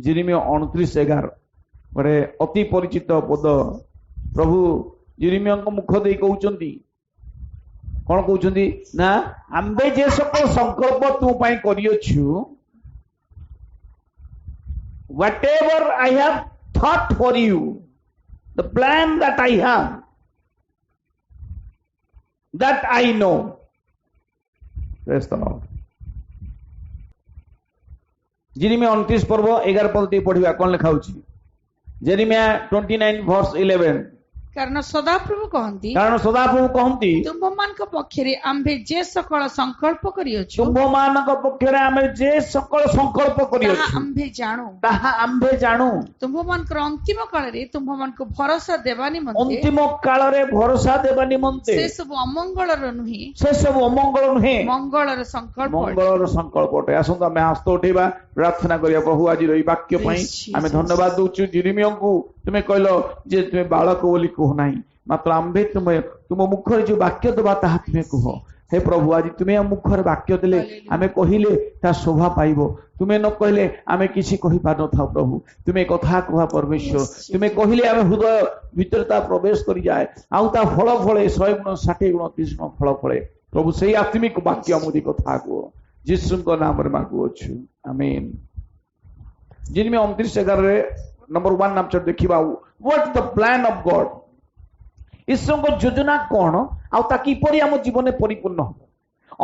जिरिमिया 29:11 गोटे अति परिचित पद प्रभु जिरिमिया मुख दे कहउचंती कौन कहउचंती ना आंबे जे सकल संकल्प तू पई करियछु whatever I have thought for you, the plan that I have, that I know. Praise the Lord. जेरिमिया 29 पर्व 11 पद टी पढ़िबा कोन लिखा होछि जेरिमिया 29:11 कारण सदाप्रभु कहंती तुम मानक पक्षरे आम्भे जे सकल संकल्प करियछु तुम मानक पक्षरे आमे जे सकल संकल्प करियछु ताहा आम्भे जानु तुम मानकर अंतिम काल रे तुम मानक भरोसा देबा निमंते अंतिम काल रे भरोसा देबा निमंते से सब अमंगलर नुहे मंगलर संकल्प अटे आसंत आमे हस्त उठेबा प्रार्थना करिया प्रभु आज रही वाक्य पई आमे धन्यवाद दोछु जिरिमिया को तुमे कहलो जे तुमे बालक बोली कहो नाही मात्र आम्भे तुम मुखर जो वाक्य दबा ताहा तुमे कहो हे प्रभु आज तुमे मुखर वाक्य देले आमे कहिले ता शोभा पाइबो तुमे न कहले आमे किछि कहि पार न था प्रभु तुमे कथा कहा परमेश्वर तुमे कहिले आमे हृदय भीतरता प्रवेश करि जाए आउ ता फल फळे 100 गुण 60 गुण 30 गुण फल फळे प्रभु सेही आत्मिक वाक्य मोदी कथा को यीशु को नाम रे मागु छु आमीन जिनमे 29:11 रे नंबर 1 नाम चढ़ देखिबा what the plan of God ईश्वर को योजना कौन आ ताकि परि हम जीवन में परिपूर्ण हो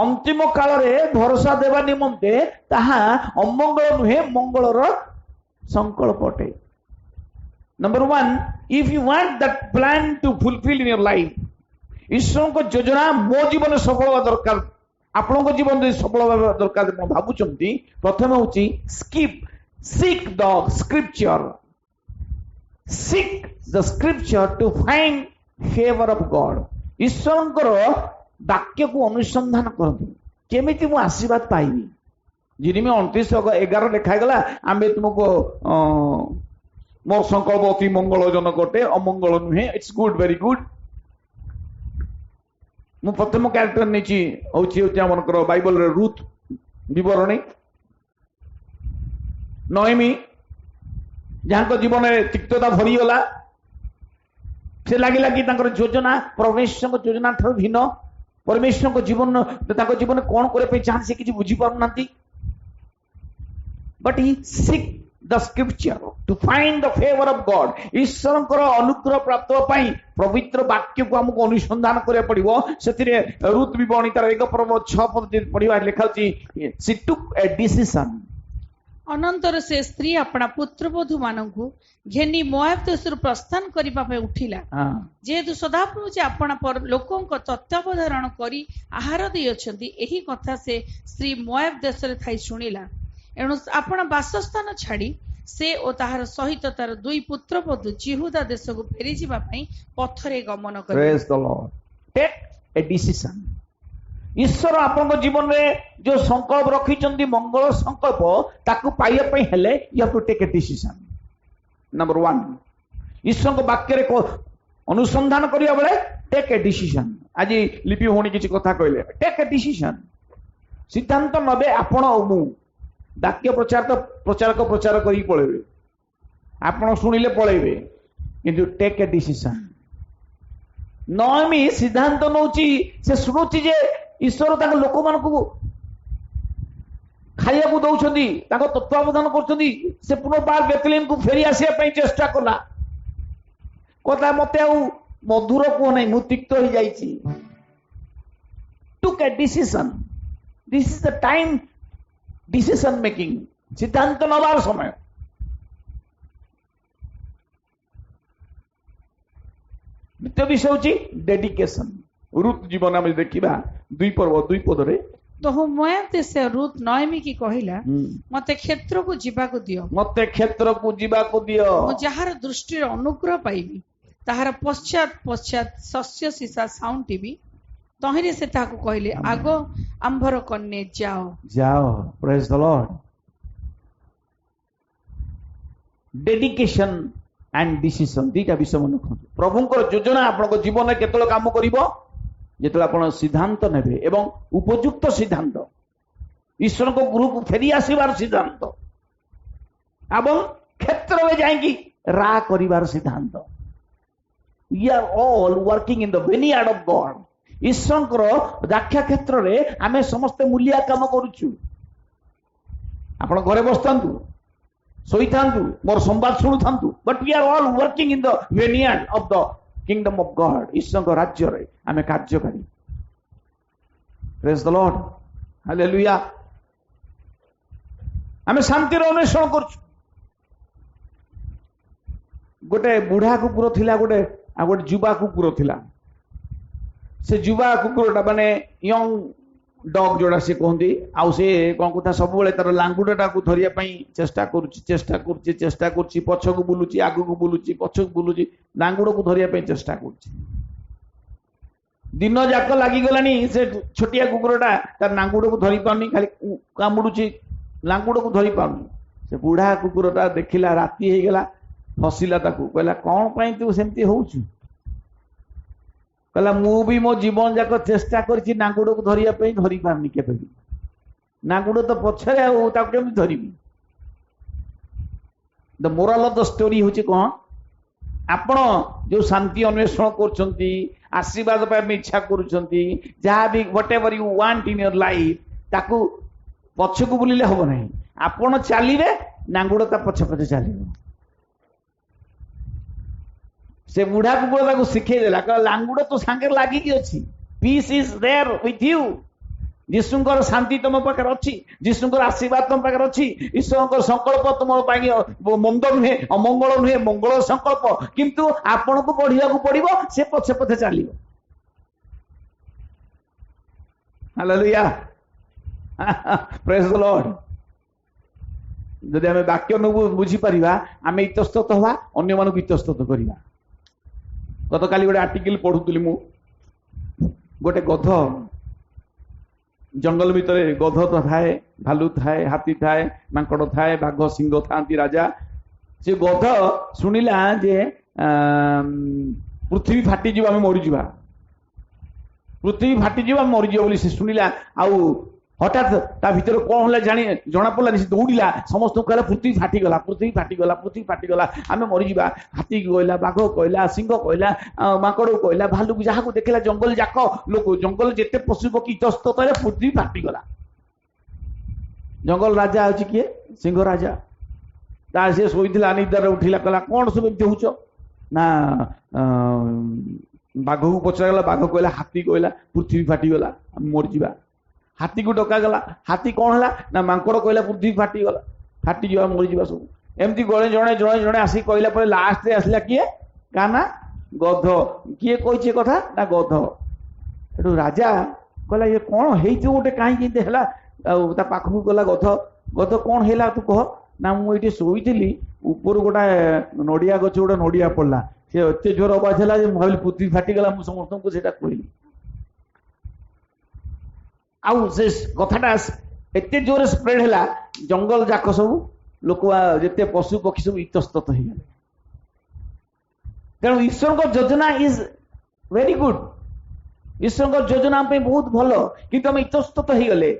अंतिम काल रे भरोसा देवा निमंते ताहा अमंगल नुहे मंगलर संकल्प अटे number 1 if you want that plan to fulfil in your life ईश्वर को योजना मो जीवन सफल होगा दरकार आपण को जीवन सफल होगा दरकार म भाबुचंती प्रथम होची seek the scripture to find favor of God ईश्वर वाक्य को अनुसंधान करतु केमिति मु आशीर्वाद पाइबी जिरिमिया 29:11 लिखा गला आमे तुमको मोर संकल्प अति मंगलजनक अटे अमंगल नुहे इट्स गुड वेरी गुड मु प्रथम कैरेक्टर नेची होची हमनकर बाइबल रे रूथ विवरणी नोएमी जहाँ जीवन में तिक्तता भरी गला से लगे कि योजना परमेश्वर योजना ठार भिन्न परमेश्वर जीवन जीवन कौन करने चाहते से किसी बुझी पार ना but he seek the scripture to find the favour of God ईश्वर अनुग्रह प्राप्त पाई पवित्र वाक्य को हमको अनुसंधान करिया पड़िबो सेतिरे रूत विवरणी तार 1 पर्व 6 पद पढ़िबा लिखाउची सी टुक ए डिसीजन अनंतर से स्त्री अपना पुत्रवधू मानकु घेनी मोआब देशरु प्रस्थान करिबा पे उठिला जेहेतु सदाप्रभु जे अपना लोकंक तत्वावधारण करी आहार दै अछंती एही कथा से स्त्री मोआब देश रे थाई सुनिला एणु अपना वासस्थान छाड़ी से ओ ताहार सहित तार दुई पुत्रवधू जिहुदा देश को फेरी जिबा पई पथरे गमन करिले praise the lord take a decision ईश्वर आपन जीवन में जो संकल्प रखी मंगल संकल्प ताकू पाइया पई हेले you have to take a decision number 1 ईश्वर को वाक्य रे अनुसंधान करिया बेले टेक ए डिसीजन आज लिपि होनी किछि कथा कहले टेक ए डिसीजन सिद्धांत नबे आपण ओ मु वाक्य प्रचार करी पळेबे आपण सुनिले पळेबे किंतु टेक ए डिसीजन नोमी सिद्धांत नौची से सुनुची जे ईश्वर ताको लोक मानकु खाइया को दउछंदी ताको तत्वावधान करछंदी से पुनर्बार बेतलेम को फेरी आसिया पई चेष्टा कला कथा मते आ मधुर को नै मु तिक्त हो जाईची took a decision this is the time decision making सिद्धांत नबार समय द्वितीय विषय होची डेडिकेशन रूत जीवन में देखिबा 2 पर्व 2 पद रे तो मोआब देश रूत नोएमी की कहिला मते क्षेत्र को जीवा को दियो मु जहार दृष्टि अनुग्रह पाइबी ताहार पश्चात पश्चात शस्य सीसा साउंटीबी तहिरे से ताको कहले आगो आंभर कन्ने जाओ praise the lord dedication and decision दीटा विषय मन रखନ୍ତୁ प्रभुଙ୍କର योजना आपनको जीवन में केतल काम करिवो जेतला आपण सिद्धांत नेबे एवं उपयुक्त सिद्धांत ईश्वर को गुरु को फेरी आसीबार सिद्धांत एवं क्षेत्र में जाएंगी रा करिवार सिद्धांत। We are all working in the vineyard of God. ईश्वर दाख्या क्षेत्र में आम समस्ते मूलिया काम करुचु। आपण घरे बसतांतु सोई थांतु मोर संवाद शुणु थांतु, but we are all working in the vineyard of the kingdom of God. ईश्वर राज्य रे आम कार्यकारी। Praise the lord, hallelujah. आम शांति अन्वेषण करछु। गोटे बुढ़ा कुकुर थिला, गोटे जुवा कुकुर थिला। से जुवा कुकुरटा माने यंग डॉग जोड़ा से कहती आउ से कौन कथा सब तार लांगुड़ा को धरिया चेष्टा करुच्ची पछ को बुलुची आग को बुलुची पछ को बुलुची लांगुड़ को धरिया चेष्टा करुच्ची। दिन जाक लगिगलानी से छोटिया कुकुरटा तार लांगुड़ को धरी पानी, खाली कामुड़ुची लांगुड़ को धरी पानी। से बुढ़ा कुकुरटा देखिला राति हो गला, हसिला ताकू कहला कौन पाई तू सेमती होउछु? कहला मु भी मो जीवन जाक चेष्टा करछि नांगुड़ को धरिया पे धरी पारनी केबे भी। नांगुड़ तो पछरे आ ताकू केमि धरिबी? The moral of the story होछि कोन, आपण जो शांति अन्वेषण करछंती, आशीर्वाद पाए इच्छा करछंती, जहा भी whatever you want in your life ताकू पछकू बुलिले हबो नहीं। आपण चालिबे नांगुड़ ता पछ पछ चालिबो। से बुढ़ा कुकुर को शिखे देला, कह लांगुड़ तो सांगे लागिकी अछि, peace is there with you. जीशुंकर शांति तुम पाखे अच्छी, जीशुंकर आशीर्वाद तुम पाखे अच्छी। ईश्वर संकल्प तुम मंद नुहे, अमंगल नुहे, मंगल संकल्प। किंतु आपण को बढ़िया को पड़िबो, से पछे पछे चलिबो। Hallelujah, praise the lord. जदि आमे वाक्य बुझी परिबा, आमे इतस्तत हवा, अन्य मानक इतस्तत करिबा। गत काली गोटे आर्टिकल पढ़ुली मु, गोटे गध जंगल भितर, गध तो थाए, भालू थाए, हाथी थाए, मांकड़ थाए, बाघ सिंह थांती राजा। से गध शुणिला जे पृथ्वी फाटी जीव, आम मरीजा, पृथ्वी फाटी जीव, आम मरीज बोली से शुणिला। आउ हठात ता भीतर कौन होला जानी जना पड़ला, से दौड़िला, समस्त कहला पृथ्वी फाटीगला, पृथ्वी फाटीगला, पृथ्वी फाटीगला, आम मरीजा। हाथी कहला, बाघ कहला, सिंह कहला, माकड़ कहला, भालू जहाँ को देखला, जंगल जाक लोक, जंगल जेते पशु पक्षी इतस्त कहले पृथ्वी फाटीगला। जंगल राजा होची किए? सिंह राजा। ता से सोईथिला, निदार उठिला, कहला कौन सब एमती होउछ ना? बाघ को पचरागला, बाघ कहला, हाथी कहला पृथ्वी फाटीगला, आम मरीजा। हाथी को डका गला, हाथी कौन है ना? मांकड़ कहला पृथ्वी फाटीगला, फाटी जा मरीजा सब। एमती गणे जणे जणे जणे आसी कहला पर लास्ट रे आसला किए? काना गध। किए कहिछे कथा ना? गध। एटू राजा कहला ये कौन हेइछ गोटे काई किते हला? ता पाखु गला गध, गध कौन हेला तू कह ना? मु एठी सोईथिली, ऊपर गोटा नडिया गछ गोटा नडिया पड़ला, से एते जोर आवाज हला जे भाबिली पृथ्वी फाटीगला। मु समस्त को सेटा कहली। आउ से कथाटा एते जोर स्प्रेड हैला, जंगल जाक सब लोक जेते पशु पक्षी सब इतस्तत हो गले। तेणु ईश्वर को योजना इज वेरी गुड। ईश्वर को योजना हम पे बहुत भलो, किंतु हम इतस्तत हो गले।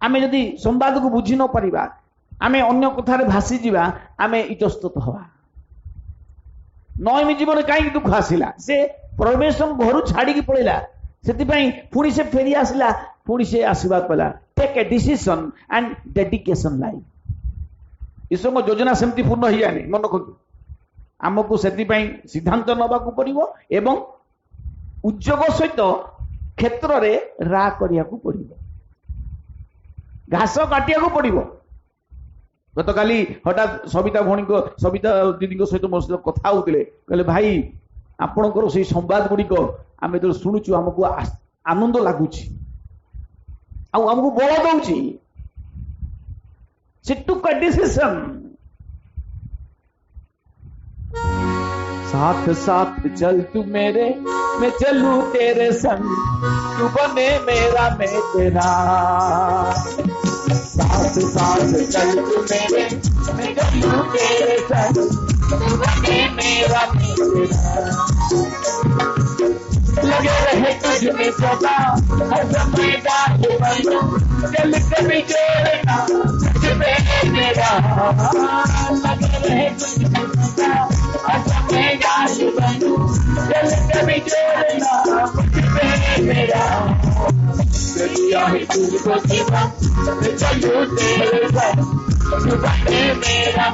आमे यदि संवाद को बुझी न परिबा, आमे अन्य कथारे भासी जीवा, आमे इतस्तत हवा। नयमी जीवन कहीं दुख आसिला, से परमेश्वर घर छाड़ी पड़ेला, से पुणी से फेरी आसला, पुणी से आशीर्वाद पाला। Take a decision and dedication life. ईश्वर योजना सेमती पूर्ण हो जाए मन रखु। आमको से सिद्धांत नवाक पड़ो एवं उद्योग सहित क्षेत्र रे रा करिया को पड़ो, घास काटिया पड़ो। गत काली हठात सविता भौणी को, सविता दीदी सहित मो सहित कथा होते, कहले भाई आपणकर से संवाद गुड़िक आम जो शुणुचु आमको आनंद लगुच, आमको बल दौची। से टुक अ डिसीजन। साथ साथ चल तू मेरे, मैं चलूं तेरे संग, तू बने मेरा मैं तेरा। साथ साथ चल तू मेरे, मैं चलूं तेरे संग, तू बने मेरा मैं तेरा। लगे रहे तुझ में सदा, हर समय चल कभी जोड़ना, तुझ में मेरा लगे रहे मैं जाल बनूं चल कभी जोड़ना मुझ पे मेरा चलिया है तुझको जीवन चलूं तेरे साथ बने मेरा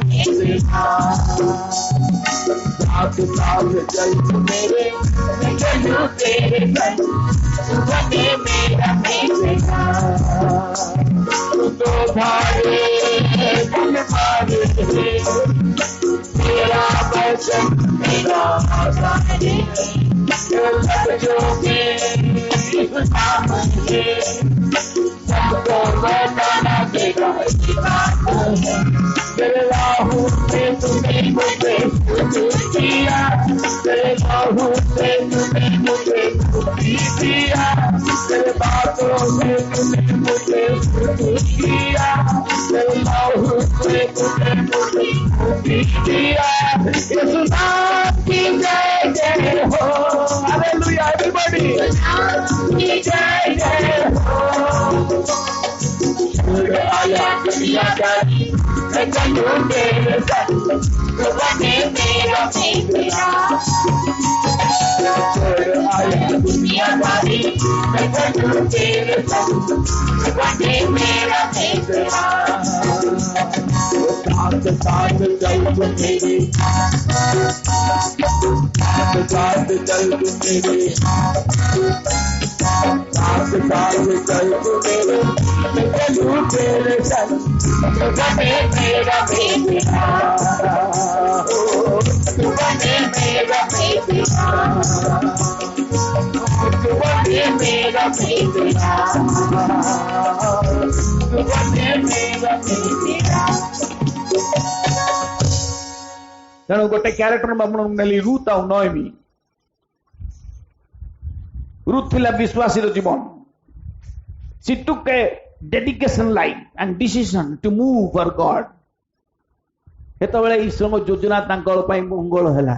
साथ साथ चल मेरे चलूं तेरे साथ बने मेरा तो भारे दिल मारे तेरा वचन मेरा आसानी लफ्जों में सामने सबको बताना तेरा तेरे राहु से तूने मुझे किया तेरे राहु से तूने मुझे किया तेरे बातों से तूने मुझे किया तेरे राहु से तूने मुझे किया यीशु नाम की जय जय हो हालेलुया एवरीबॉडी की जय जय हो आया दुनिया का मैं चलूं तेरे साथ तो बने मेरा मेरा आया दुनिया का मैं चलूं तेरे साथ तो बने मेरा मेरा साथ साथ चल तू मेरे साथ साथ चल तू मेरे साथ साथ चल तू मेरे मैं चलूं तेरे साथ तो बने मेरा मेरा तो बने मेरा मेरा तो बने मेरा मेरा तो बने मेरा मेरा ତେଣୁ ଗୋଟେ କ୍ୟାରେକ୍ଟର ଆପଣଙ୍କୁ ନେଲି ରୁଥ ଆଉ ନଏମି ରୁଥ ଥିଲା ବିଶ୍ୱାସୀର ଜୀବନ she took a dedication life and decision to move for God ସେତେବେଳେ ଈଶ୍ୱରଙ୍କ ଯୋଜନା ତାଙ୍କ ପାଇଁ ମଙ୍ଗଳ ହେଲା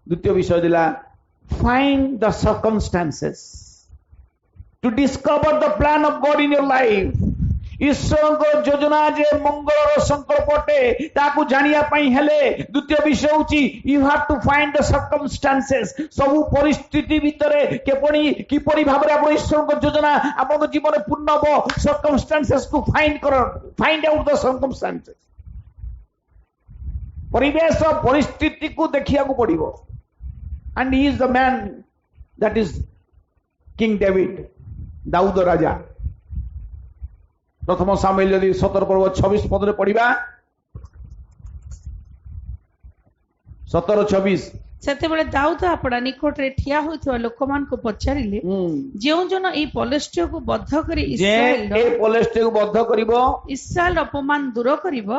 ଦ୍ୱିତୀୟ ବିଷୟ ଥିଲା find the circumstances to discover the plan of God in your life ईश्वरଙ୍କ ଯୋଜନା ଯେ ମଙ୍ଗଳର ସଂକଳ୍ପ ଅଟେ ତାକୁ ଜାଣିବା ପାଇଁ ହେଲେ ଦ୍ୱିତୀୟ ବିଷୟ ହେଉଛି you have to find the circumstances ସବୁ ପରିସ୍ଥିତି ଭିତରେ କିପରି ଭାବରେ ଆପଣ ଈଶ୍ୱରଙ୍କ ଯୋଜନା ଆପଣଙ୍କ ଜୀବନରେ ପୂର୍ଣ୍ଣ ହେବ circumstances କୁ find out the circumstances ପରିବେଶ ପରିସ୍ଥିତିକୁ ଦେଖିବାକୁ ପଡ଼ିବ and he is the man that is King David ଦାଉଦ ରାଜା प्रथम सामुएल यदि 17 पर्व 26 पदरे पढ़िबा 17-26 ସେତେବେଳେ ଦାଉଦ ଆପଣା ନିକଟରେ ଠିଆ ହୋଇଥିବା ଲୋକମାନଙ୍କୁ ପଚାରିଲେ ଯେଉଁ ଜଣ ଏହି ପଲେଷ୍ଟିୟକୁ ବଦ୍ଧ କରି ଇସ୍ରାଏଲ ଅପମାନ ଦୂର କରିବ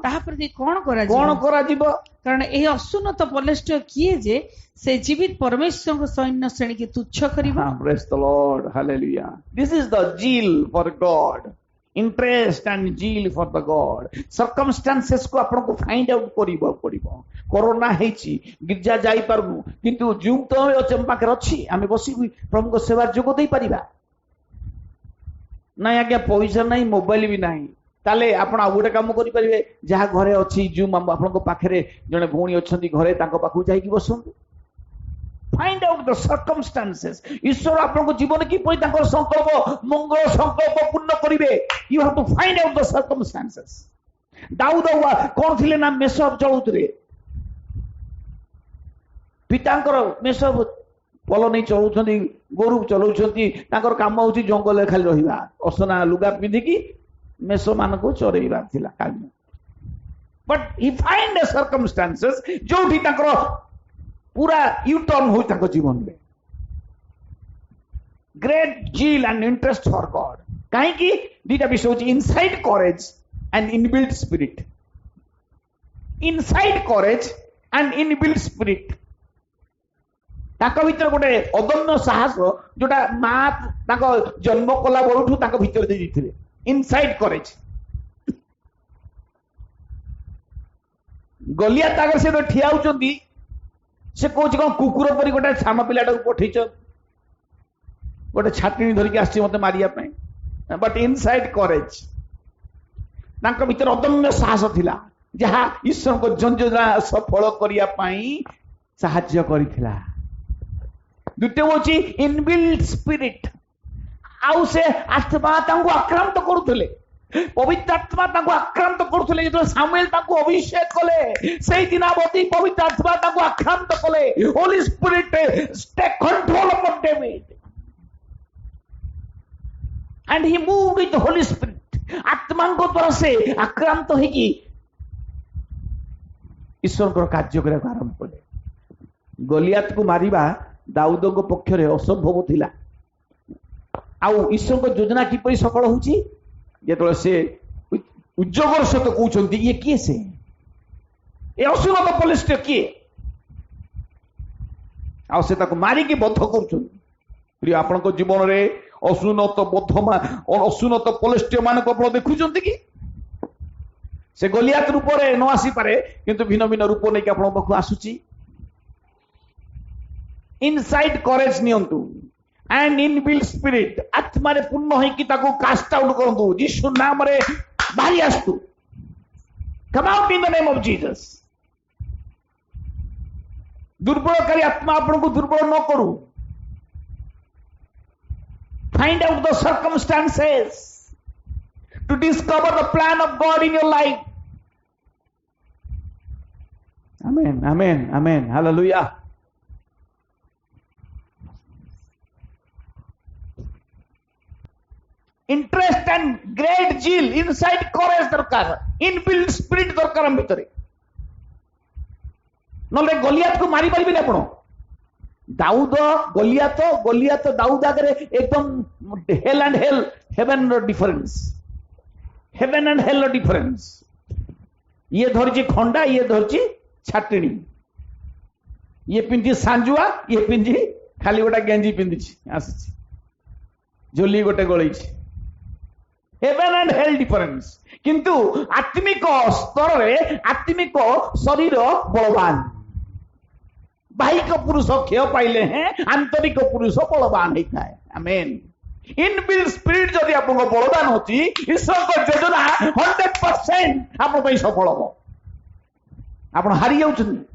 ତାହା ପ୍ରତି କଣ କରାଯିବ କାରଣ ଏହି ଅସୁନ୍ନତ ପଲେଷ୍ଟିୟ କିଏ ଯେ ସେ ଜୀବିତ ପରମେଶ୍ୱରଙ୍କ ସୈନ୍ୟ ଶ୍ରେଣୀକି ତୁଚ୍ଛ କରିବ Praise the Lord, hallelujah. This is the zeal for God. Interest and zeal for the God. Circumstances को आपन को फाइंड आउट करिबो कोरोना हेची गिरजा जाई परनु किंतु जुम तो चंपा के रछि आमे बसी प्रभु को सेवा जोग देई परिबा नाही आज्ञा पैसा नाही मोबाइल भी नाही ताले आपण आ गोटे काम करि परिबे जहा घरे अछि जुम आपन को पाखरे जने भौणी अछंती घरे ताको पाखु जाई कि बसंतु find out the circumstances ईश्वर आपनको जीवन की परि ताकर संकल्प मंगल संकल्प पूर्ण करिवे you have to find out the circumstances Dawood कोन थिले ना मेसब चलुतरे पितांकर मेसब पल नहीं चलुछंती गोरु चलुछंती ताकर काम होची जंगल खाली रहिबा असना लुगा पिंधि की मेसो मान को चरेइबा थिला काम but he find the circumstances जोठी ताकर पूरा यू टर्न हो ताको जीवन में great zeal and interest for God काहे की दीटा विषय होची inside courage and inbuilt spirit inside courage and inbuilt spirit ताको भीतर गोटे अदम्य साहस जोटा मा ताको जन्म कला बळठू ताको भीतर दे दिथिले इनसाइड करेज गलिया तागर से ठिया होचंदी से कौच कौन कुकुर पर गोटे साम पिलाटा पठेच गोटे छाटी धरिकी आसी मत मारिया बट इनसाइड करेज तांको भीतर अदम्य साहस थिला जहा ईश्वर को योजना सफल करिया पई साहाय्य करिथिला। द्वितीय होची इनबिल्ट स्पिरिट, आउ से आत्मा तांको आक्रांत करूथिले, पवित्र आत्मा तांको आक्रांत करूथिले। जो सामुएल तांको अभिषेक कले सेही दिनावधि पवित्र आत्मा तांको आक्रांत कले। Holy Spirit take control of David and he moved with the Holy Spirit. आत्मा को द्वारा से आक्रांत होगी ईश्वर को कार्य करने आरंभ कले। गोलियात को मारिबा दाऊद को पक्ष रे असंभव थिला। आउ ईश्वर को योजना किपरि सफल होची जेतले से उज्जगर सहित कहउछंती ये किए से ए असुरत पलिष्ट किए आ से ताको मारी के बध करछन। प्रिय आपन को जीवन रे असुनत बधमा और असुनत पलिष्ट मान को आपण देखुछंती कि से गोलियात रूप रे न आसी पारे किंतु भिन्न भिन्न रूप नै के आपण पाखु आसुची। इनसाइड करेज नियंतु एंड इनबिल्ट स्पिरिट आत्मा रे पूर्ण होई कि ताको कास्ट आउट करंतु यीशु नाम रे बाहरी आस्तु। Come out in the name of Jesus. दुर्बलकारी आत्मा आपन को दुर्बल न करू। Find out the circumstances to discover the plan of God in your life. Amen amen amen hallelujah. Interest and great zeal inside courage दरकार, इनबिल्ट स्पिरिट दरकार हम भीतर। नले गोलियात को मारी पारिबे आपण। दाऊद गोलियात दाऊद आगे एकदम हेल एंड हेल हेवन रो डिफरेंस, हेवन एंड हेल रो डिफरेंस। ये धरची खंडा, ये धरची छाटिणी, ये पिंधी सांजुआ, ये पिंधी खाली गोटा गेंजी पिंधी आसी झोली गोटे गलैछि। Heaven and hell difference. किंतु आत्मिक स्तर रे आत्मिक शरीर बलवान। बाहिक पुरुष क्षय पाइले हैं, आंतरिक पुरुष बलवान होता है। आमेन। इनबिल्ट स्पिरिट जदि आप बलवान होची ईश्वर को योजना 100% आप सफल हो। आप हारी जाउछन।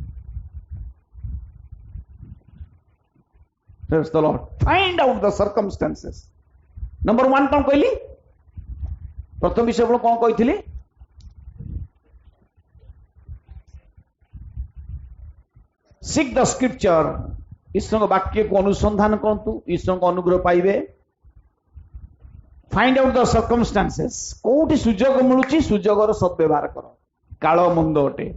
Praise the Lord. Find out the circumstances. Number 1 कौन कहली? प्रथम विषय कौन कही? Seek the scripture. ईश्वर वाक्य को अनुसंधान करतु, ईश्वर को अनुग्रह पाइबे। Find out the circumstances. कोठी सुजोग मिलुची सुजोगर सद्व्यवहार कर। काल मंद अटे,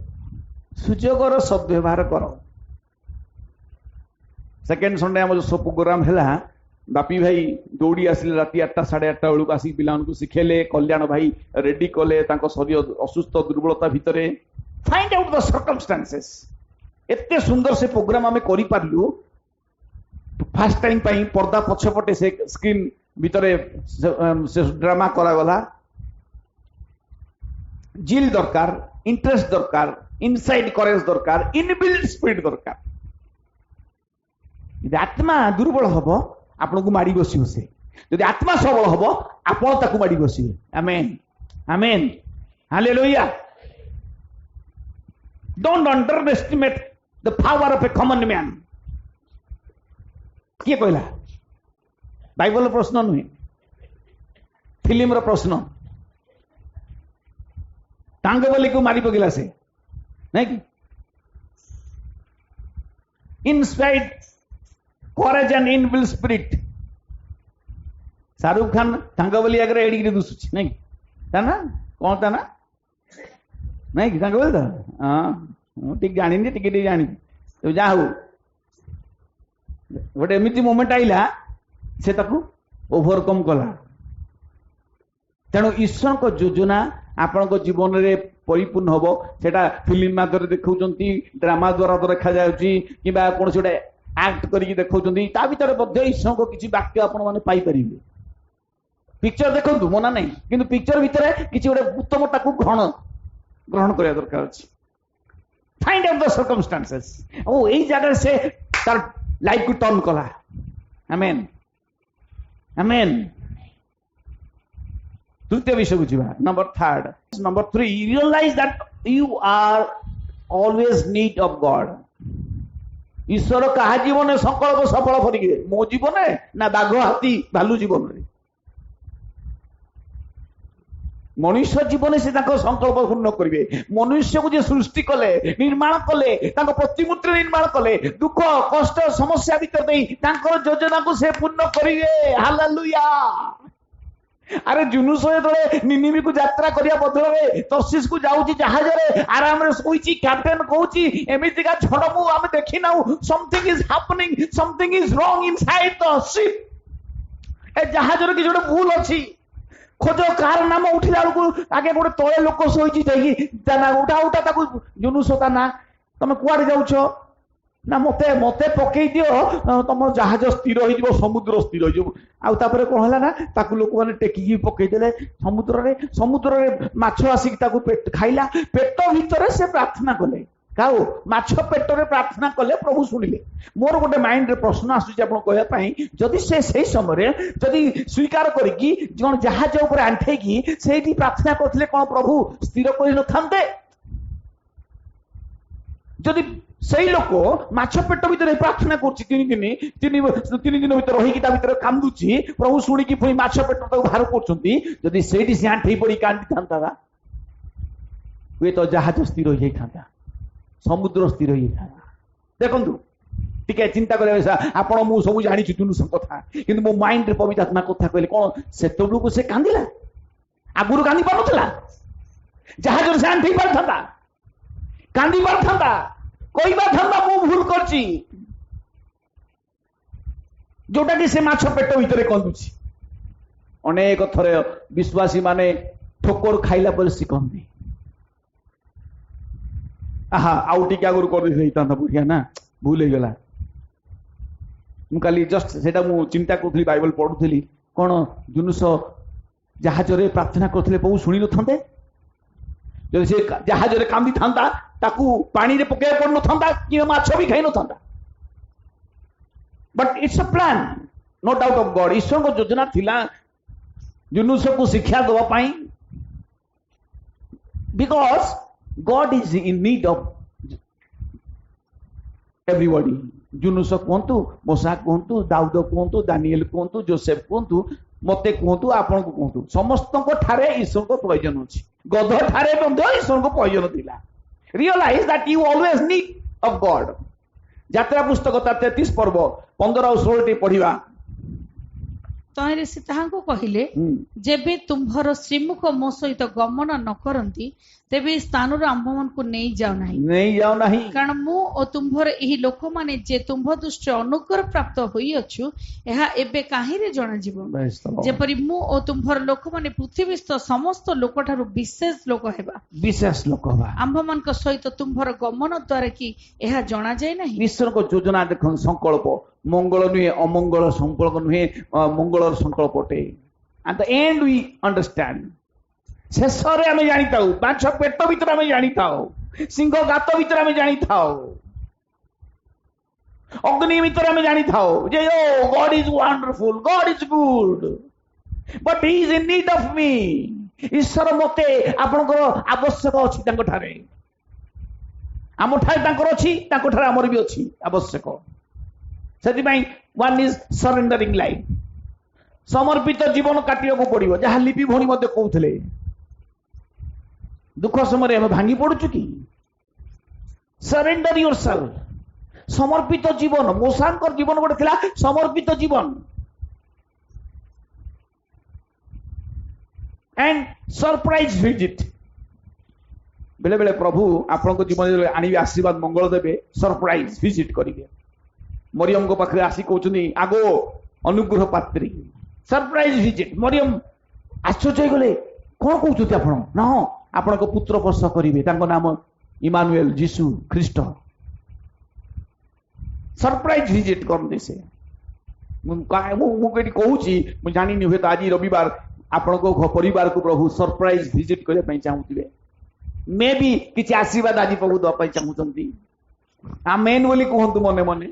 सुजोगर सद्व्यवहार कर। सेकेंड संडे आम जो प्रोग्राम है बापी भाई दौड़ी आसिले राति 8टा 8:30 बेलू आसिक पिला शिखेले। कल्याण भाई रेडी कले शरीर असुस्थ दुर्बलता भितर। Find out the circumstances. एते सुंदर से प्रोग्राम आम करि पारलु। फर्स्ट टाइम पाई पर्दा पछपटे से स्क्रीन भितर से ड्रामा करा गला। जिल दरकार, इंटरेस्ट दरकार, इनसाइड करेज दरकार, इनबिल्ट स्पिरिट दरकार। यदि आत्मा दुर्बल हबो आपण को माड़ी बसियो से, यदि आत्मा सबल हबो आपण ताकू माड़ी बसियो। Amen amen hallelujah. Don't underestimate the power of a common man. किए कहला? बाइबल प्रश्न नुहे, फिल्म रो प्रश्न। टांग बोली को मारी पगिला से नहीं कि inside courage and inbuilt spirit. Shahrukh Khan तांगबली आगे एडिक दुसुची नहीं ताना कौन ताना नहीं कि तांगबली तो हाँ ठीक जानी टिके जानी तो जा हो गोटे एमती मोमेंट आइला से ताकू ओवरकम कला। तेणु ईश्वर को योजना आपण को जीवन रे परिपूर्ण होबो। सेटा फिल्म माध्यम देखौचंती, ड्रामा द्वारा देखा जाउची किबा कोन सेटा एक्ट करिक देखौचंती। ता भीतर मध्य ईश्वर को किछि वाक्य आपण माने पाई परिबे। पिक्चर देखंतु मना नहीं, किंतु पिक्चर भीतर किछि गोटे उत्तम ताकू ग्रहण करिया दरकार अछि। Find out the circumstances. ओ एई जगह से तार लाइफ को टर्न कला। आमेन आमेन। तृतीय विषय को जीवा number 3 realise that you are always need of God ईश्वर कहा जीवन संकल्प सफल करिए मो जीवन ना बाघ हाथी भालू जीवन रे मनुष्य जीवन से संकल्प पूर्ण करेंगे मनुष्य को जे सृष्टि कले निर्माण कले प्रतिमूर्ति निर्माण कले दुख कष्ट समस्या भीतर दे योजना को से पूर्ण करेंगे हालेलुया अरे जुनुस निनिमी को यात्रा करिया बदल तर्शीश को जाऊँगी जहाज रे आराम रे सोईची कैप्टेन कहूची एमितिका छड़ मु आमे देखि now something is happening something is wrong inside the ship ए जहाज रे कि जोडे भूल अछि खोज कार नाम उठिला को आगे गोटे तले लोक सोईची देखि तना उठा उठा ताकू जुनुस ता ना तमे कुआडे जाउछो ना मते मते पकई दियो तुम जहाज स्थिर हो समुद्र स्थिर हो आउ तापरे कोन हला ना ताकू लोक माने टेकी पकई देले समुद्र रे माछ आसिक ताकू खाइला पेट भीतर से प्रार्थना कले काउ माछ पेट रे प्रार्थना कले प्रभु सुनिले मोर गोटे माइंड रे प्रश्न आसुची आपण कहया पई जदी से सही समय रे जदी स्वीकार करिकी जण जहाज ऊपर आंठे की सेठी प्रार्थना करथिले कोन प्रभु स्थिर करि न थांते जदी सही लोक माछ पेट भीतर प्रार्थना करछि 3 दिन भीतर रही भीतर कांदुची प्रभु शुणी की पुणी माछ पेट बाहर करछंती जदी सेठी से आंठी पड़ी कांदी थांता वे तो जहाज स्थिर हो जाइथांता समुद्र स्थिर हो जाइथांता देखंतु टिके चिंता करे आपण मु सब जानि छि तुनु कथा किंतु मो माइंड रे पवित्र आत्मा कथा कहले कोन सेतबु को से कांदिला आगुरु कांदी पानथला जहाज से आंठी पारथांता कांदी पारथांता कोई बात हम मु भूल करची जोटा कि से माछ पेट भीतर कंदुची अनेक थरे विश्वासी माने ठोकर खाइला पर सिकंदी आहा आउ टिके आगुर कर देता बढ़िया ना भूल हो गला मु काली जस्ट सेटा मु चिंता करथली बाइबल पढुथली कोन जुनुस जहाज रे प्रार्थना करथले बहु सुनी नथंते जब से जहाज रे कांदी थांता ताकू पानी रे पके पड़ नथंता कि माछ भी खाइ नथंता but it's a plan no doubt of God ईश्वर को योजना थिला जुनुस को शिक्षा देवा पाई because God is in need of everybody जुनुस कहतु मोसा कहतु दाऊद कहतु दानिएल कहतु जोसेफ कहतु मते कहतु आपण को कहतु समस्त को ठारे ईश्वर को प्रयोजन अछि गध ठारे बंधो ईश्वर को प्रयोजन थिला realise that you always need of God यात्रा पुस्तक 33 पर्व 15 और 16 पढ़िबा तैरे से ताहाको कहिले जेबे तुम्भर श्रीमुख मो सहित गमन न करंती तेबे स्थान रो आंभमन को नहीं जाओ नाही कारण मु ओ तुम्भर एही लोक माने जे तुम्भ दुष्ट अनुग्रह प्राप्त होई अछु एहा एबे काहे रे जणा जीव जेपरि मु ओ तुम्भर लोक माने पृथ्वीस्थ समस्त लोक ठारू विशेष लोक हबा आंभमन को सहित तुम्भर गमन द्वारा कि एहा जणा जाय नाही ईश्वर को योजना देखन संकल्प मंगल नुहे अमंगल संकल्प नुहे मंगल संकल्प अटे at the end we understand शेष रे आमे जानि ताऊ माछ पेट भीतर आमे जानि ताऊ सिंह गात भीतर आमे जानि ताऊ अग्नि भीतर आमे जानि ताऊ जे ओ God is wonderful God is good but he is in need of me ईश्वर मते आपनकर आवश्यक अछि तांको ठारे आम ठारे तांकर अछि तांको ठारे हमर भी अछि आवश्यक सेति भाई वन इज सरेंडरिंग लाइफ समर्पित जीवन काटिया को पड़िबो जहा लिपि भणी मध्ये कहउथले दुख समय हम भांगी पड़ुचु कि सरेंडर योरसेल्फ समर्पित जीवन मोसांकर जीवन गोटे थिला समर्पित जीवन एंड सरप्राइज विजिट बेले बेले प्रभु आपण को जीवन आनिबे आशीर्वाद मंगल देबे सरप्राइज विजिट करिवे मरियम को पाखरे आसी कहउछनी आगो अनुग्रह पात्री सरप्राइज विजिट मरियम आश्चर्य गले कोन कहउछथि आपण ना आपण को पुत्र प्रसव करिवे तांको नाम इमानुएल जीसु ख्रीष्ट सरप्राइज विजिट करते से मुझे कहूँ मुझे जानी हुए तो आज रविवार आपण को परिवार को प्रभु सरप्राइज विजिट करने चाहूे मे भी किसी आशीर्वाद आज प्रभु दवाई चाहूँगी आमेन बोली कहतु मने मने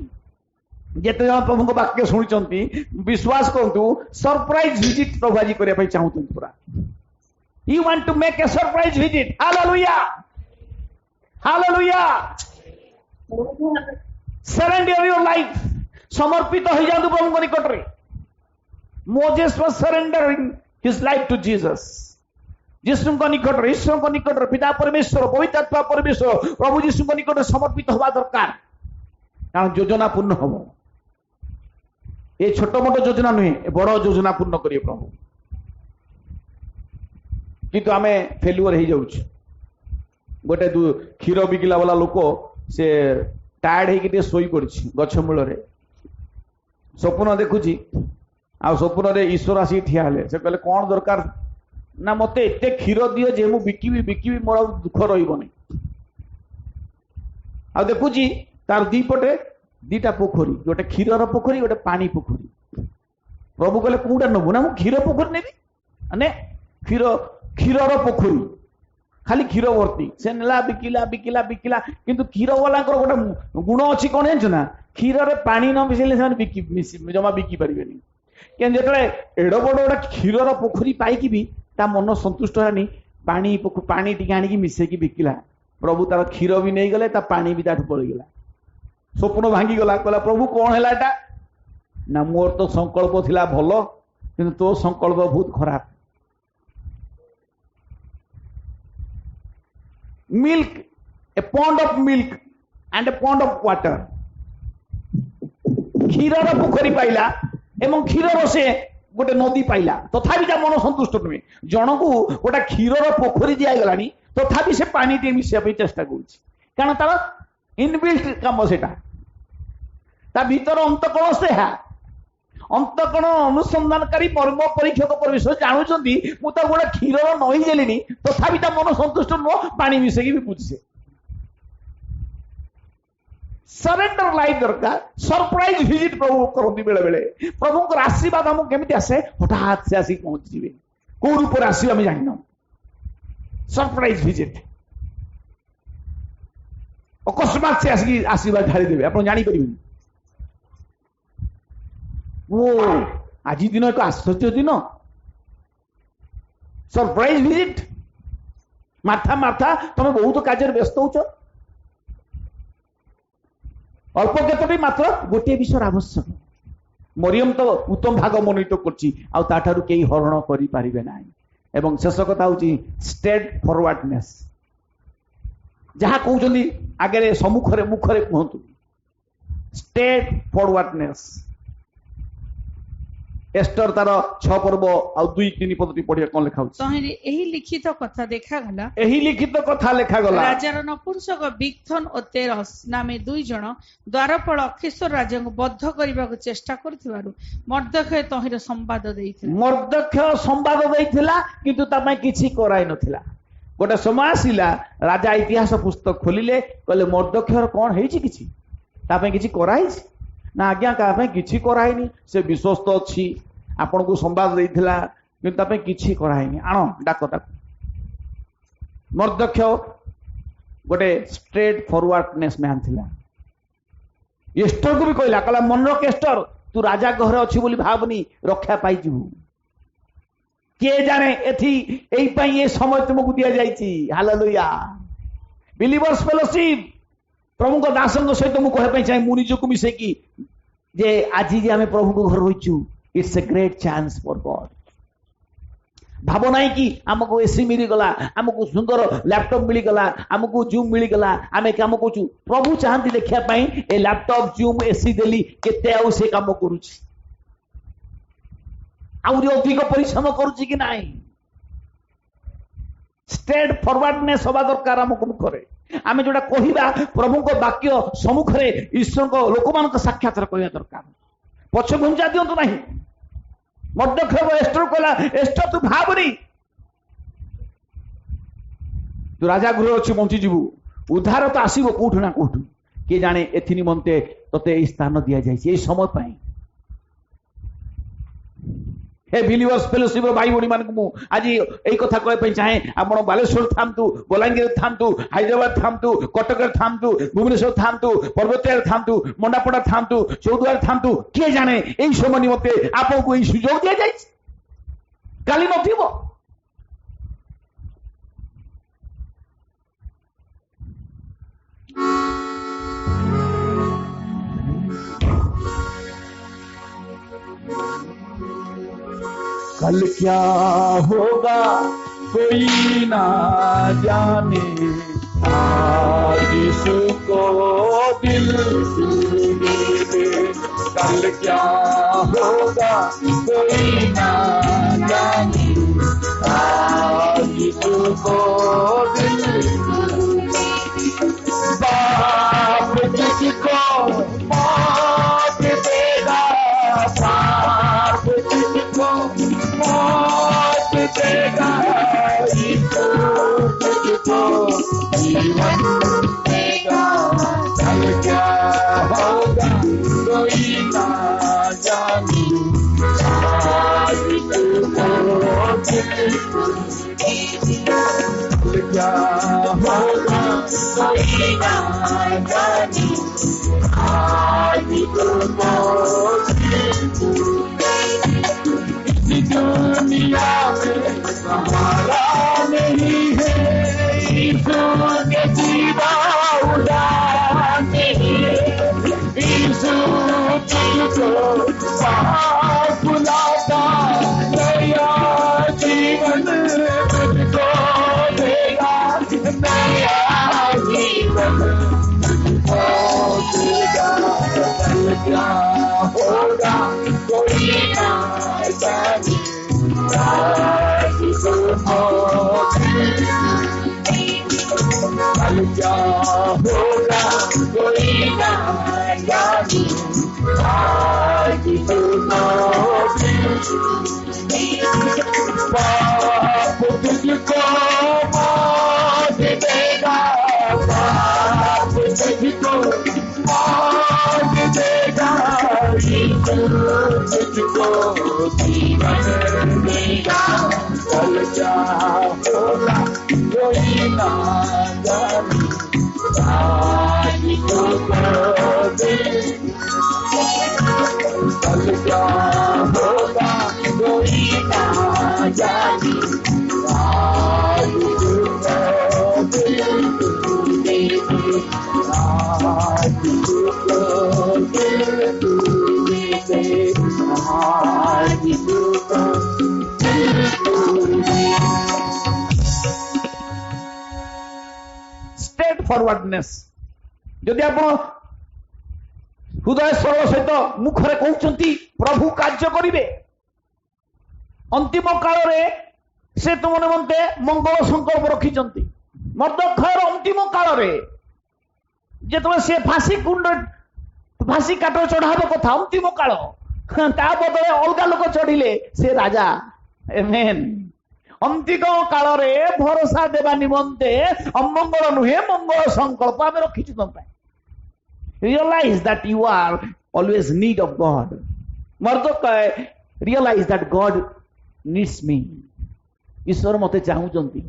जिते जन प्रभु को वाक्य शुणी विश्वास करतु सरप्राइज विजिट प्रभु आज करने चाहूँ पूरा You want to make a surprise visit. Hallelujah. Hallelujah. Surrender your life. समर्पित हो जाओ प्रभु को निकट रे. Moses was surrendering his life to Jesus. यीशु को निकट रे, ईश्वर को निकट रे, पिता परमेश्वर, पवित्र आत्मा परमेश्वर, प्रभु यीशु को निकट रे समर्पित होवा दरकार. कारण योजना पूर्ण हो. ये छोट मोट योजना नुहे, बड़ योजना पूर्ण करिए प्रभु. किंतु आमे फेल्युअर हो जाउछ. गोटे क्षीर बिकिला वाला लोक से टायर्ड होगी शोई पड़ी गछ मूल स्वप्न देखुची आ स्वप्न रे ईश्वर आसिक ठिया हेले. से कहले कौन दरकार ना मते एते क्षीर दियो जे मु बिकिबी बिकिबी मोर दुख रहिबनी. आ देखुची तार दी पटे दीटा पोखरी, गोटे क्षीरर पोखरी, गोटे पानी पोखरी. प्रभु कहले कोडा नबु ना मु क्षीर पोखरी नेबी. अने क्षीरर पोखरी खाली क्षीर भर्ती. से नेला बिकिला बिकिला बिकिला. किंतु क्षीर वाला गोटे गुण अच्छी कौन जानछ ना, क्षीर रे पानी न मिसेले से जमा बिकी पारिबेनी. के जेतले एड बड़ गोटे क्षीरर पोखरी पाइकी भी ता मन संतुष्ट हेनी. पानी टिके आनिकी मिसेकी बिकिला. प्रभु तार क्षीर भी नहीं गले, ता पानी भी ताठू पळी गला. स्वप्न भांगी गला. कहला प्रभु कौन हैला एटा ना, मोर तो संकल्प थिला भलो, किंतु तो संकल्प बहुत खराब. Milk, a pond of milk and a pond of water. क्षीरर पोखरी पाइला एवं क्षीरर से गोटे नदी पाइला, तथापि ता मन संतुष्ट नुहे. जन को गोटे क्षीरर पोखरी दिया गलानी, तथापि से पानी टे मिसिया पे चेष्टा करुछि. कारण तार इनबिल्ट काम सेटा. ता भीतर अंतकण से हा अंतकण अनुसंधानकारी मर्म परीक्षक परमेश्वर जानुचंदी मु ता गोटे क्षीरर नई जेलिनी, तथापि ता मन संतुष्ट नुह. पानी मिसेकी भी बुझे. सरेंडर लाइफ दरकार. सरप्राइज विजिट प्रभु करती बेले बेले. प्रभु को आशीर्वाद हमको केमिति आसे, हठात से आसी पहुंची जीवे. को रूप आसीबे हम जानिना. सरप्राइज विजिट अकस्मात से आसी आशीर्वाद ढाली देबे, आपण जानि परिबेनी. वो आज दिन एक आश्चर्य दिन. Surprise visit. माथा माथा तुम बहुत कार्य व्यस्त हो. अल्प केतोटी मात्र गोटे विषय आवश्यक. मरियम तो उत्तम भाग मनोनीत करछि, आ ताठारु केही हरण करि पारिबे नाही. एवं शेष कथा होछि स्टेट फॉरवर्डनेस. जहा कहउछन्ती आगे सम्मुखरे मुखरे कहंतु. State forwardness. एस्टर तार 6 पर्व आ 2-3 पदटी पढिया कोन लेखा होछि. तहरी एही लिखित कथा देखा गला. एही लिखित कथा लेखा गला. राजार नपुंसक बिगथन ओ तेरस नामे 2 जण द्वारपाल अक्षेश्वर राजा को बद्ध करबा को चेष्टा करथिबारु मर्दखय तहर संवाद देइथिला. मर्दखय संवाद देइथिला, किंतु तामै किछि कराय नथिला. गोटे समय आसिला, राजा इतिहास पुस्तक खोलिले, कहले मर्दखयर कोन हेछि किछि तापै किछि कराइछि ना. आज्ञा का किछि कराइनी. से विश्वस्त अछि, आपण को संवाद देइथिला, किंतु तापै किछि कराइनी. आण डाक ताकू. मर्दक्ष गोटे स्ट्रेट फॉरवर्डनेस मैन थिला. एस्टर को भी कहला, कहला मन रख एस्टर, तू राजा घर अछि बोली भावनी, रक्षा पाई जिवु. के जाने एथि एई पई ए समय तुमको दिया जाइछि. हालेलुया. Believers fellowship. प्रभु को दासंग सहित मु कहे चाहे मु निजको मिसे कि जे आज जे आमे प्रभु को घर रहिछु, it's a great chance for God. भाव नहीं कि आमको एसी मिली गला, आमको सुंदर लैपटॉप मिली गला, आमको जूम मिली गला, आमे काम करू. प्रभु चाहती देखिया पई ए लैपटॉप जूम एसी देली केते आउ से काम करूछि, आउरी अधिक परिश्रम करूछि कि नाही. स्टेट फॉरवर्डनेस होबा दरकार आमको मुखरे. आमे जोटा कहिबा प्रभु को वाक्य सम्मुखरे ईश्वर को लोकमान को साक्षात्कार करिया दरकार. पछ घुंचा दियंतु नाही. मर्दखय एस्टर कहला, एस्टर तू भाबनी, तू राजा गृह अछि बंची जीवु. उद्धार तो आसीबो कोठु ना कोठु. के जाने एथि निमंते तते ए स्थान दिया जाइछि ए समय पई. हे बिलीवर्स फेलोशिप भाई भणी मान को आज एई कथा कहे पई चाहे. आपण बालेश्वर थामतु, बलांगीर थामतु, हैदराबाद थामतु, कटक थामतु, भुवनेश्वर थामतु, पर्वतर थामतु, मंडापड़ा थामतु, चौद्वार थामतु. के जाने एई समय निमंते आपन को एई सुयोग दिया जाइछि. काली नथिबो. कल क्या होगा कोई ना जाने, आज इसको दिल से दे। कल क्या होगा कोई ना जाने, आज इसको दिल से। बाप तुझको मौत देगा, बाप तुझको मौत देगा, तुझको जीवन देगा। कल क्या होगा कोई ना जाने, आज तुझको कल क्या होगा कोई ना जाने, आज तुझको दुनिया में सहारा नहीं है, यीशु के जीवा उड़ान नहीं है। यीशु तुझको पास बुलाता, नया जीवन तुझको देगा, नया जीवन तुझको देगा। कल क्या होगा कोई ना जाने, आज इसको कल क्या होगा कोई ना जाने, आज इसको बाप तुझको मौत देगा, बाप तुझको मौत देगा, तुझको जीवन देगा। कल क्या होगा कोई ना जाने, आज तुझको दे। कल क्या होगा कोई ना जाने, आज तुझको दे। आज तुझको स्ट्रेट फॉरवर्डनेस। जदि आप हृदय सरल सहित मुखरे कहते प्रभु कार्य करिवे, अंतिम काल में से तुम निमंते मंगल संकल्प रखिछंती। मर्दखयर अंतिम काल में जेतबे से फांसी कुंड फांसी काट चढ़ाब कथा अंतिम काल, ता बदले अलग लोक चढ़िले से राजा। आमेन। अंतिम काल में भरोसा देवा निमंते अमंगल नुहे मंगल संकल्प आम रखीचु तुम। Realise that you are always need of God. Mordecai realise that God needs me. ईश्वर मते चाहूचंती।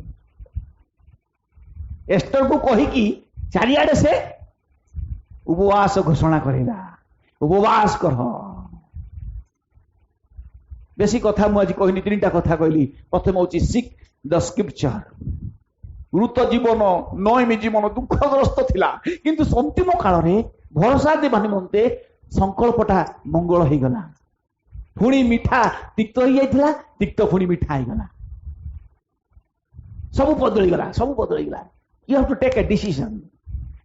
एस्टर को कहिकी चारियाडे से उपवास घोषणा करेगा, उपवास कर। बेसी कथा मुझे कहनी, तीनटा कथा कहली। प्रथम हूँ सिक द स्क्रिप्चर। मृत जीवन नईमी जीवन दुखग्रस्त थिला, किंतु अंतिम काल में भरोसा देवा निमंते संकल्पटा मंगल हो गला। पुणी मिठा तिक्त हो जाइथिला, तिक्त पुणी मिठा हो गला। सब बदली गला, सब बदली गला। You have to take a decision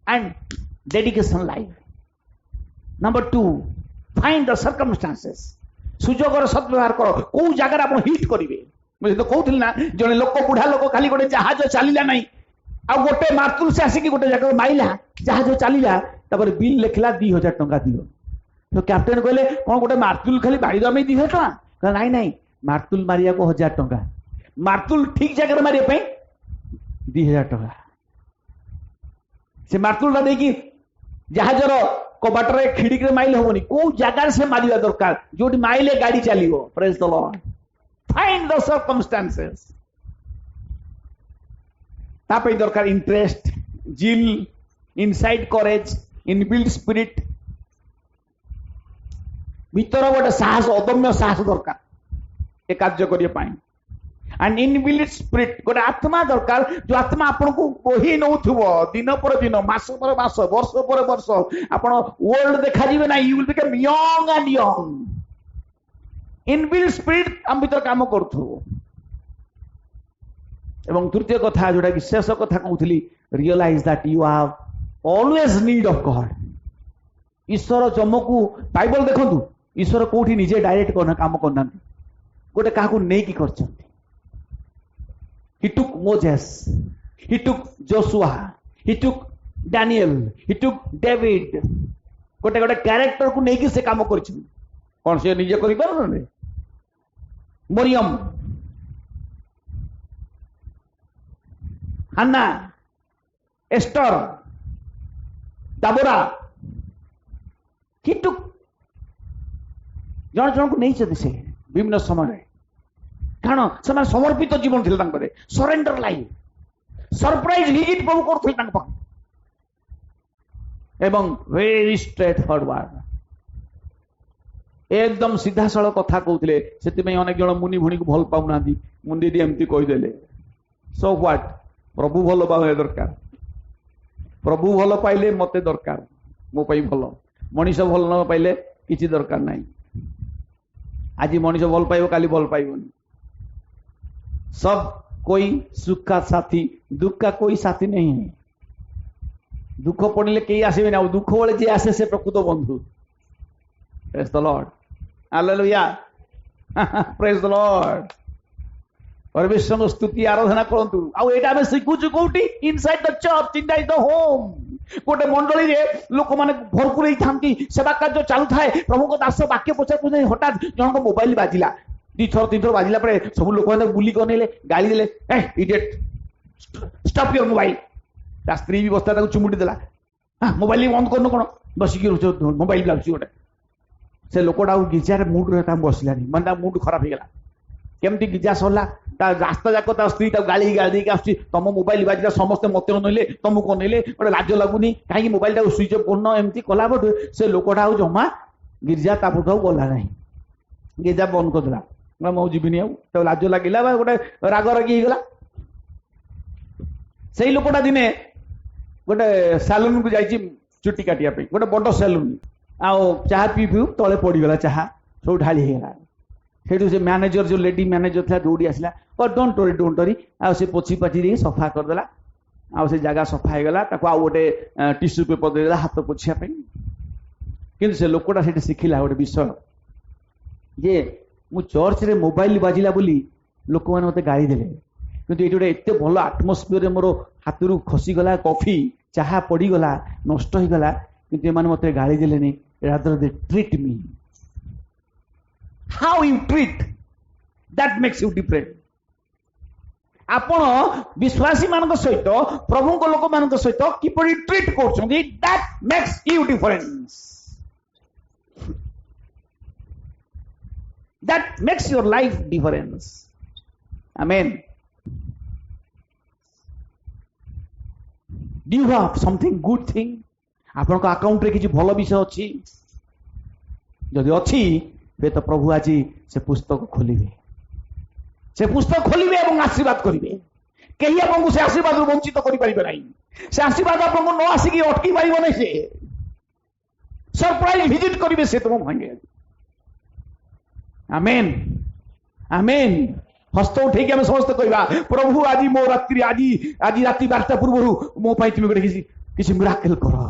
and dedication life. Number 2, find the circumstances. सुजोगर सद्व्यवहार करो। कौ जगह आप हिट करेंगे। मुझे तो कहूँ ना, जड़े लोक बुढ़ा लोक खाली गोटे जहाज चलला ना, आ गोटे मार्तुल से आसिक गोटे जगह माइला, जहाज चलला, बिल लिखला 2000 टंका दियो। तो कैप्टेन कहले कौन गोटे मार्तुल खाली बाड़ी दमे 2000 टंका? नाई नाई, मार्तुल मारिया को 1000 टंका, मार्तुल ठीक जगह मारे 2000 टंका। से मार्तुल देखी जहाजर कबाटर खिड़की माइल होनी, कौ जगार से मारिया दरकार, जो माइले गाड़ी चलो। Praise the Lord. Find the circumstances. तापे दरकार इंटरेस्ट, जिल, इनसाइड करेज, इनबिल्ड स्पिरिट, भीतर गोटे साहस, अदम्य साहस दरकार ए कार्य करने। एंड इनबिल्ट स्पिरिट गोटे आत्मा दरकार जो आत्मा आपन को बोही नउथुबो दिन पर दिन मास पर मास वर्ष पर वर्ष आपन वर्ल्ड देखा जिवे ना you will become young and young inbuilt spirit हम भीतर काम करथुबो एवं तृतीय कथा जोटा कि शेष कथा कहउथली realise that you have always need of God ईश्वर जमकू बाइबल देखंतु ईश्वर कोठी निजे डायरेक्ट करना काम करना गोटे काकू नहीं की करछंती he took Moses he took Joshua he took Daniel he took David गोटे गोटे कैरेक्टर को नहीं की से काम करछन कोन से निजे करि पारने मरियम हन्ना एस्टर दाबोरा he took जन जन को नहीं चते से विभिन्न समय कारण से समर्पित जीवन थे सरेंडर लाइफ सरप्राइज विजिट प्रभु करते एवं वेरी स्ट्रेट फॉरवर्ड एकदम सीधा सड़क कथा कहते से अनेक जन मुनि भुणी को भल पाऊना मुंदी दी एमती कहीदेले सो व्हाट प्रभु भल पाए दरकार प्रभु भल पाइले मते दरकार मो पाई भल मनीष भल न पाइले किसी दरकार नहीं आज मनीष भल पाइब काली भल पाइबनी सब कोई सुख का साथी दुख का कोई साथी नहीं है दुख पड़े कई आसबे ना दुख बेले जी आसे से प्रकृत बंधु praise the lord hallelujah praise the Lord परमेश्वर स्तुति आराधना करंतु आउ एटा हम शिखुछु कोठी inside the church in the home गोटे मंडली रे लोक माने भरपूर ही थांती सेवा कार्य चालू थाए प्रभु को दास वाक्य पछा हठात जन को मोबाइल बाजिला दी थर तीन थर बाजिला परे सब लोक माने बुली कनेले गाली देले ए इडियट स्टॉप योर मोबाइल ता स्त्री भी बस्ता ताको चुमुटी देला हां मोबाइल बंद करनो कोन बसी के मोबाइल लागसी गोटे से लोकटा गिजार मूड रे ता बसलानी मन मूड खराब हो गेला केमती गिजा सरला ता रास्ता जाक ता स्त्री ता गाली गाली के आसी तम मोबाइल बाजिला समस्त मते नले तुमको नले गोटे लाज लागुनी कहीं मोबाइल टा स्विच ऑफ करनो एमती कला बट से लोकटा जमा गिरजा तापठाऊ गला नहीं गिरजा बंद कर देला मैं जीविनी तो लाज लगे गोटे राग रागी गला से लोकटा दिने गोटे सैलून को जाइए चुट्टी काटिया गोटे बड़ सैलून आउ चाह पी पी तले पड़गला चाह सब ढाली होगा से से मैनेजर जो लेडी मैनेजर था दौड़ी आसला और डोंट वरी आ से पोछी पाची दे सफा करदेला आ से जगह सफा होगला ताको आ गोटे टिश्यू पेपर देला हाथ पोछिया पे किंतु से लोकटा से शिखिला गोटे विषय जे मु चर्च रे मोबाइल बाजिला बोली लोक माने मते गाली देले किंतु एटी गोटे एते भलो एटमॉस्फियर रे मोर हाथरू खसी गला कॉफी चाहा पड़ी गला नष्ट हो गला किंतु माने मते गाली देले नहीं rather they treat me how you treat that makes you different आपण विश्वासी मान सहित प्रभु को लोक मान सहित किपरि treat करछथि that makes you difference that makes your life difference amen do you have something good thing आपण को अकाउंट रे किछि भलो विषय अछि जदि अछि वे तो प्रभु आज से पुस्तक खोलिबे से पुस्तक खोलिबे और आशीर्वाद करिवे कहीं आपको से आशीर्वाद वंचित करि परिबे नाही से आशीर्वाद आपको न आसिकी अटकी पाइबो नै से सरप्राइज विजिट करिवे से तुम भांगे आमेन आमेन हस्त उठे के हम समस्त कहबा प्रभु आज मो रात्रि आज राति 12 पूर्व मो पाई तुम गोटे किछि मिराकल करो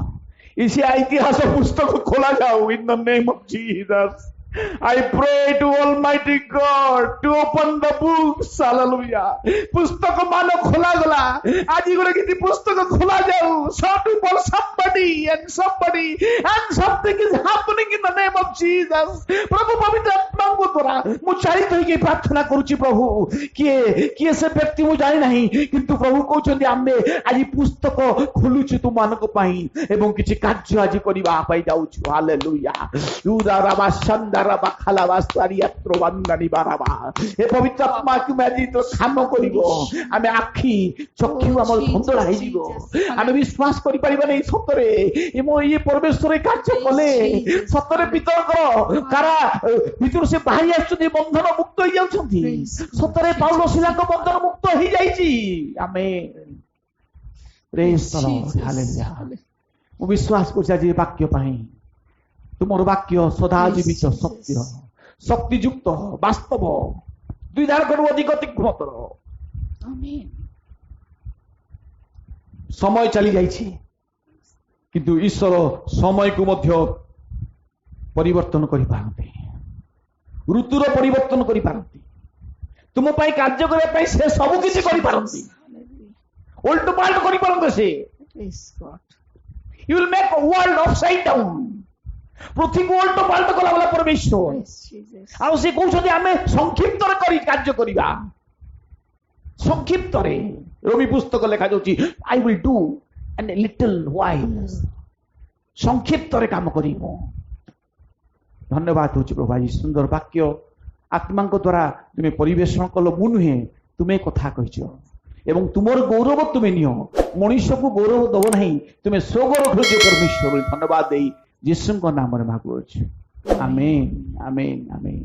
इसे इतिहास पुस्तक खोला जाओ इन the name of Jesus I pray to Almighty God to open the books. Hallelujah. पुस्तक मान खोला गला आज गोटे किसी पुस्तक खोला जाऊ for somebody and something is happening in the name of Jesus. प्रभु पवित्र आत्मा को द्वारा मु चारित होई प्रार्थना करूची प्रभु किए से व्यक्ति मु जानि नहीं किंतु प्रभु कहउछन्ती आमे आज पुस्तक खोलुछु तु मानक पई एवं किछि कार्य आज करिबा पई जाउछु हालेलुया युदा राबा संदर राबा खालाबा सारियात्रो वंदनी बाराबा ए पवित्र आत्मा कि मैं तो काम करिवो आमे आखी चक्षु हमर धंधला हे जीवो आमे विश्वास करि परिबा नै सतरे ए मो ये परमेश्वर कार्य कले सतरे पितर करो कारा भितर से ବାହାରି ଆସୁଛନ୍ତି ବନ୍ଧନ ମୁକ୍ତ ହେଇଯାଉଛନ୍ତି। ସତରେ ପାଉଲ ଶିଲାଙ୍କ ବନ୍ଧନ ମୁକ୍ତ ହେଇଯାଇଛି। ଆମେନ୍। ପ୍ରେଜ୍ ଦ ଲର୍ଡ। ହାଲେଲୁୟା। ମୁଁ ବିଶ୍ୱାସ କରୁଛି ଆଜି ଏ ବାକ୍ୟ ପାଇଁ ତୁମର ବାକ୍ୟ ସଦା ଜୀବିତ, ସତ୍ୟ, ଶକ୍ତିଯୁକ୍ତ, ବାସ୍ତବ, ଦ୍ୱିଧାରକରୁ ଅଧିକ ତୀକ୍ଷ୍ଣତର। ସମୟ ଚାଲି ଯାଇଛି କିନ୍ତୁ ଈଶ୍ୱର ସମୟକୁ ମଧ୍ୟ ପରିବର୍ତ୍ତନ କରିପାରନ୍ତି, ଋତୁର ପରିବର୍ତ୍ତନ କରିପାରନ୍ତି, ତୁମ ପାଇଁ କାର୍ଯ୍ୟ କରିବା ପାଇଁ ସେ ସବୁ କିଛି କରିପାରନ୍ତି, ଓଲଟ ପାଲଟ କରିପାରନ୍ତି। ସେ You will make a world upside down. ପୃଥିବୀକୁ ଓଲଟ ପାଲଟ କଲା ଭଳିଆ ପରମେଶ୍ୱର। ଆଉ ସେ କହୁଛନ୍ତି ଆମେ ସଂକ୍ଷିପ୍ତରେ କରି କାର୍ଯ୍ୟ କରିବା। ସଂକ୍ଷିପ୍ତରେ ରୋମୀ ପୁସ୍ତକ ଲେଖାଯାଉଛି I will do in a little while. ସଂକ୍ଷିପ୍ତରେ କାମ କରିବ। ଧନ୍ୟବାଦ ହେଉଛି ପ୍ରଭୁ ଆଜି ସୁନ୍ଦର ବାକ୍ୟ ଆତ୍ମାଙ୍କ ଦ୍ୱାରା ତୁମେ ପରିବେଷଣ କଲ। ମୁଁ ନୁହେଁ, ତୁମେ କଥା କହିଛ ଏବଂ ତୁମର ଗୌରବ ତୁମେ ନିଅ। ମଣିଷକୁ ଗୌରବ ଦବ ନାହିଁ, ତୁମେ ସ୍ୱଗୌରବ ଖୋଜ ପରମେଶ୍ୱର। ଧନ୍ୟବାଦ ଦେଇ ଯୀଶୁଙ୍କ ନାମରେ ମାଗୁଅଛୁ। ଆମେନ୍, ଆମେନ୍, ଆମେନ୍।